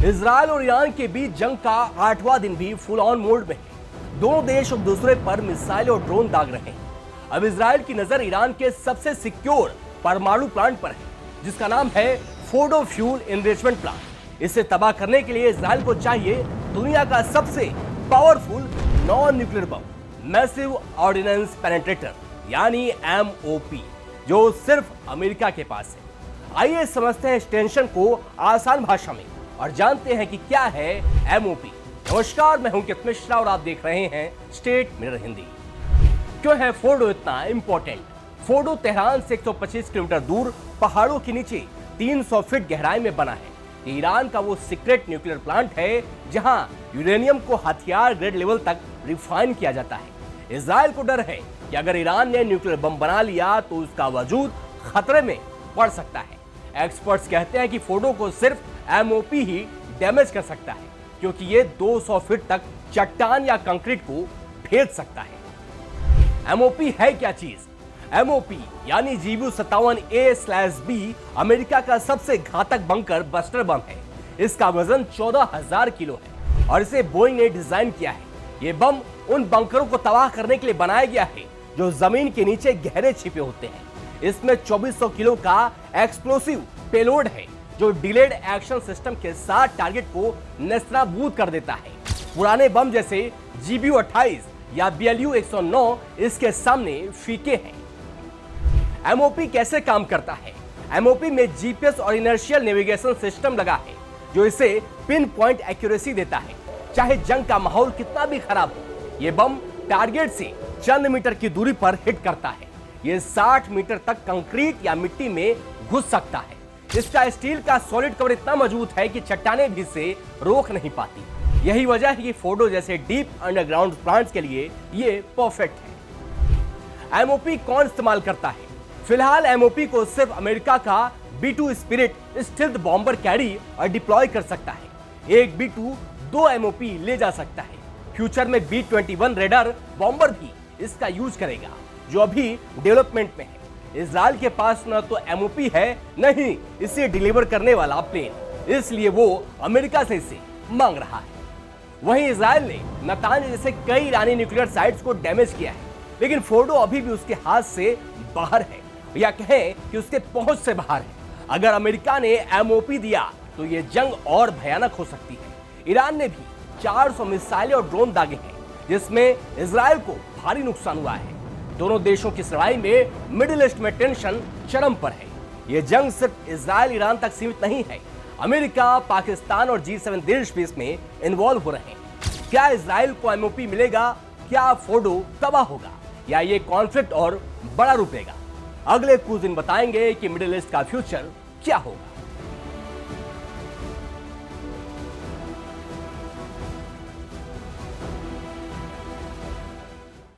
Israel और Iran के बीच जंग का 8वां दिन भी फुल ऑन मोड में है। दोनों देश एक दूसरे पर मिसाइल और ड्रोन दाग रहे हैं। अब इजराइल की नजर ईरान के सबसे सिक्योर परमाणु प्लांट पर है, जिसका नाम है फोर्डो फ्यूल एनरिचमेंट प्लांट। इसे तबाह करने के लिए इजराइल को चाहिए दुनिया का सबसे powerful non nuclear bomb, massive ordnance penetrator यानी MOP, जो सिर्फ अमेरिका के पास है। आइए समझते हैं इस टेंशन को आसान भाषा में और जानते हैं कि क्या है MOP। नमस्कार, मैं हूं कित मिश्रा और आप देख रहे हैं स्टेट मिरर हिंदी। क्यों है फोर्डो इतना इंपॉर्टेंट? फोर्डो तेहरान से 125 किलोमीटर दूर पहाड़ों के नीचे 300 फीट गहराई में बना है। ये ईरान का वो सीक्रेट न्यूक्लियर प्लांट है जहां यूरेनियम को हथियार ग्रेड लेवल तक रिफाइन किया जाता है। इजराइल को डर है कि अगर ईरान ने न्यूक्लियर बम बना लिया तो उसका वजूद खतरे में पड़ सकता है। एक्सपर्ट्स कहते हैं कि फोर्डो को सिर्फ MOP ही डैमेज कर सकता है, क्योंकि ये 200 फीट तक चट्टान या कंक्रीट को भेद सकता है। MOP है क्या चीज? MOP यानी GBU-57A/B अमेरिका का सबसे घातक बंकर बस्टर बम है। इसका वजन 14,000 किलो है और इसे बोइंग ने डिजाइन किया है। ये बम उन बंकरों को तबाह करने के लिए बनाया गया है जो जमीन के नीचे गहरे छिपे होते हैं। इसमें 2400 किलो का एक्सप्लोसिव पेलोड है जो डिलेड एक्शन सिस्टम के साथ टारगेट को नेस्तनाबूद कर देता है। पुराने बम जैसे GBU-28 या BLU-109 इसके सामने फीके हैं। MOP कैसे काम करता है? MOP में GPS और इनर्शियल नेविगेशन सिस्टम लगा है जो इसे पिन पॉइंट एक्यूरेसी देता है, चाहे जंग का माहौल कितना भी खराब हो। यह बम टारगेट से चंद मीटर की दूरी पर हिट करता है। यह 60 मीटर तक कंक्रीट या मिट्टी में घुस सकता है। इसका स्टील का सॉलिड कवर इतना मजबूत है कि चट्टानें भी इसे रोक नहीं पाती। यही वजह है कि फोर्डो जैसे डीप अंडरग्राउंड प्लांट्स के लिए ये परफेक्ट है। MOP कौन इस्तेमाल करता है? फिलहाल MOP को सिर्फ अमेरिका का B-2 spirit stealth bomber carry और डिप्लॉय कर सकता है। एक B-2 2 MOP ले जा सकता है। फ्यूचर में B-21 रेडर बॉम्बर भी इसका यूज करेगा, जो अभी डेवलपमेंट में है। इजराइल के पास न तो MOP है, न ही इसे डिलीवर करने वाला प्लेन, इसलिए वो अमेरिका से इसे मांग रहा है। वहीं इजराइल ने नतांज जैसे कई ईरानी न्यूक्लियर साइट्स को डैमेज किया है, लेकिन फोर्डो अभी भी उसके हाथ से बाहर है, या कहें कि उसके पहुंच से बाहर है। अगर अमेरिका ने MOP दिया तो यह जंग और भयानक हो सकती है। ईरान ने भी 400 मिसाइलें और ड्रोन दागे हैं, जिसमें इजराइल को भारी नुकसान हुआ है। दोनों देशों की लड़ाई में मिडिल ईस्ट में टेंशन चरम पर है। यह जंग सिर्फ इजराइल ईरान तक सीमित नहीं है। अमेरिका, पाकिस्तान और G7 देश भी इसमें इन्वॉल्व हो रहे हैं। क्या इजराइल को MOP मिलेगा? क्या फोर्डो तबाह होगा, या ये कॉन्फ्लिक्ट और बड़ा रूप लेगा? अगले कुछ दिन बताएंगे कि मिडिल ईस्ट का फ्यूचर क्या होगा।